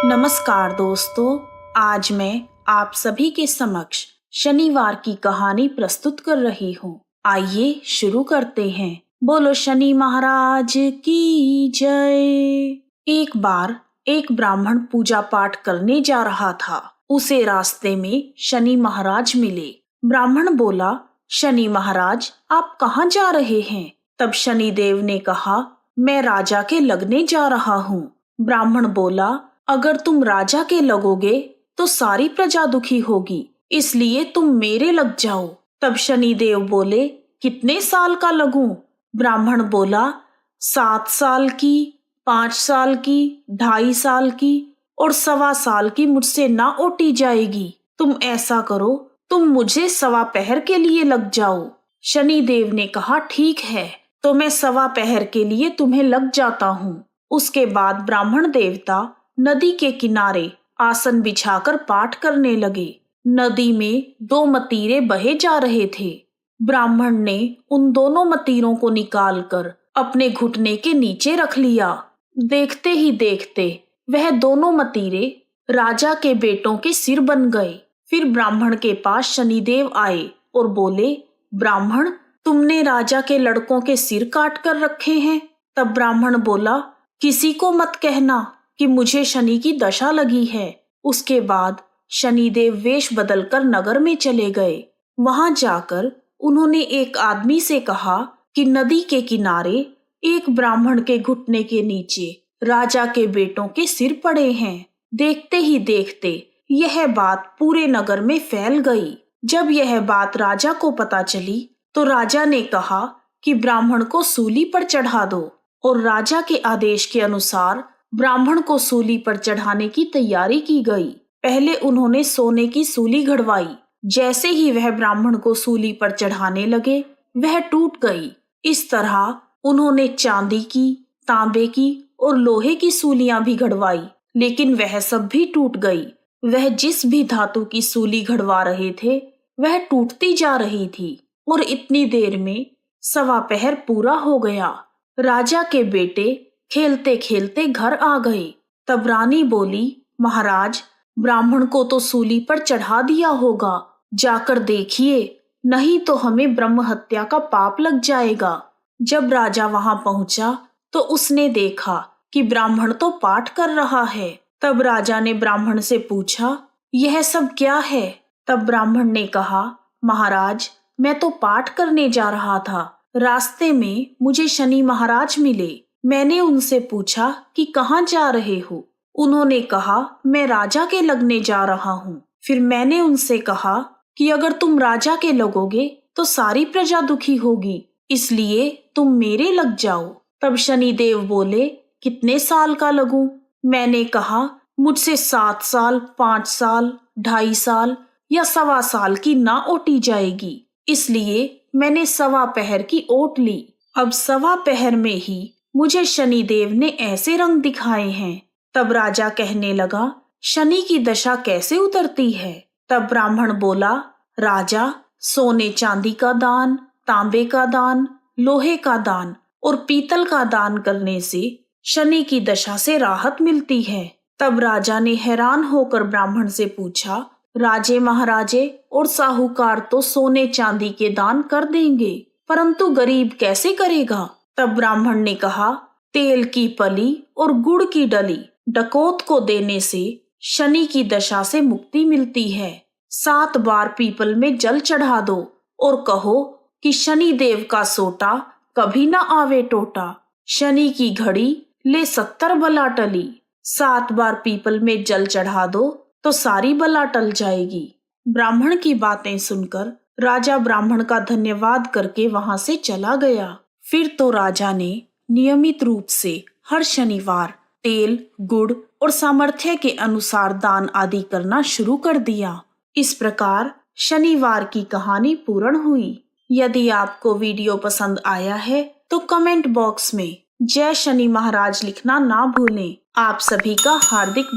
नमस्कार दोस्तों, आज मैं आप सभी के समक्ष शनिवार की कहानी प्रस्तुत कर रही हूँ। आइए शुरू करते हैं। बोलो शनि महाराज की जय। एक बार एक ब्राह्मण पूजा पाठ करने जा रहा था। उसे रास्ते में शनि महाराज मिले। ब्राह्मण बोला, शनि महाराज आप कहाँ जा रहे हैं? तब शनि देव ने कहा, मैं राजा के लगने जा रहा हूँ। ब्राह्मण बोला, अगर तुम राजा के लगोगे तो सारी प्रजा दुखी होगी, इसलिए तुम मेरे लग जाओ। तब शनि देव बोले, कितने साल का लगूं? ब्राह्मण बोला, 7 साल की, 5 साल की, 2.5 साल की और 1.25 साल की मुझसे ना ओटी जाएगी। तुम ऐसा करो, तुम मुझे 1.25 पहर के लिए लग जाओ। शनि देव ने कहा, ठीक है, तो मैं 1.25 पहर के लिए तुम्हें लग जाता हूँ। उसके बाद ब्राह्मण देवता नदी के किनारे आसन बिछाकर पाठ करने लगे। नदी में 2 मतीरे बहे जा रहे थे। ब्राह्मण ने उन दोनों मतीरों को निकालकर अपने घुटने के नीचे रख लिया। देखते ही देखते वह दोनों मतीरे राजा के बेटों के सिर बन गए। फिर ब्राह्मण के पास शनिदेव आए और बोले, ब्राह्मण, तुमने राजा के लड़कों के सिर काट कर रखे हैं। तब ब्राह्मण बोला, किसी को मत कहना कि मुझे शनि की दशा लगी है। उसके बाद शनिदेव वेश बदलकर नगर में चले गए। वहां जाकर उन्होंने एक आदमी से कहा कि नदी के किनारे एक ब्राह्मण के घुटने के नीचे राजा के बेटों के सिर पड़े हैं। देखते ही देखते यह बात पूरे नगर में फैल गई। जब यह बात राजा को पता चली तो राजा ने कहा कि ब्राह्मण को सूली पर चढ़ा दो, और राजा के आदेश के अनुसार ब्राह्मण को सूली पर चढ़ाने की तैयारी की गई। पहले उन्होंने सोने की सूली घड़वाई। जैसे ही वह ब्राह्मण को सूली पर चढ़ाने लगे, वह टूट गई। इस तरह उन्होंने चांदी की, तांबे की और लोहे की सूलियां भी घड़वाई, लेकिन वह सब भी टूट गई। वह जिस भी धातु की सूली घड़वा रहे थे, वह टूटती जा रही थी, और इतनी देर में 1.25 पहर पूरा हो गया। राजा के बेटे खेलते खेलते घर आ गए। तब रानी बोली, महाराज, ब्राह्मण को तो सूली पर चढ़ा दिया होगा, जाकर देखिए, नहीं तो हमें ब्रह्म हत्या का पाप लग जाएगा। जब राजा वहां पहुंचा तो उसने देखा कि ब्राह्मण तो पाठ कर रहा है। तब राजा ने ब्राह्मण से पूछा, यह सब क्या है? तब ब्राह्मण ने कहा, महाराज, मैं तो पाठ करने जा रहा था। रास्ते में मुझे शनि महाराज मिले। मैंने उनसे पूछा कि कहाँ जा रहे हो? उन्होंने कहा, मैं राजा के लगने जा रहा हूँ। फिर मैंने उनसे कहा कि अगर तुम राजा के लगोगे तो सारी प्रजा दुखी होगी, इसलिए तुम मेरे लग जाओ। तब शनिदेव बोले, कितने साल का लगूं? मैंने कहा, मुझसे 7 साल, 5 साल, 2.5 साल या 1.25 साल की ना ओटी जाएगी, इसलिए मैंने 1.25 पहर की ओट ली। अब 1.25 पहर में ही मुझे शनिदेव ने ऐसे रंग दिखाए हैं। तब राजा कहने लगा, शनि की दशा कैसे उतरती है? तब ब्राह्मण बोला, राजा, सोने चांदी का दान, तांबे का दान, लोहे का दान और पीतल का दान करने से शनि की दशा से राहत मिलती है। तब राजा ने हैरान होकर ब्राह्मण से पूछा, राजे महाराजे और साहूकार तो सोने चांदी के दान कर देंगे, परंतु गरीब कैसे करेगा? तब ब्राह्मण ने कहा, तेल की पली और गुड़ की डली डकैत को देने से शनि की दशा से मुक्ति मिलती है। 7 बार पीपल में जल चढ़ा दो और कहो कि शनि देव का सोटा कभी ना आवे टोटा। शनि की घड़ी ले 70 बला टली। 7 बार पीपल में जल चढ़ा दो तो सारी बला टल जाएगी। ब्राह्मण की बातें सुनकर राजा ब्राह्मण का धन्यवाद करके वहां से चला गया। फिर तो राजा ने नियमित रूप से हर शनिवार तेल, गुड़ और सामर्थ्य के अनुसार दान आदि करना शुरू कर दिया। इस प्रकार शनिवार की कहानी पूर्ण हुई। यदि आपको वीडियो पसंद आया है तो कमेंट बॉक्स में जय शनि महाराज लिखना ना भूलें। आप सभी का हार्दिक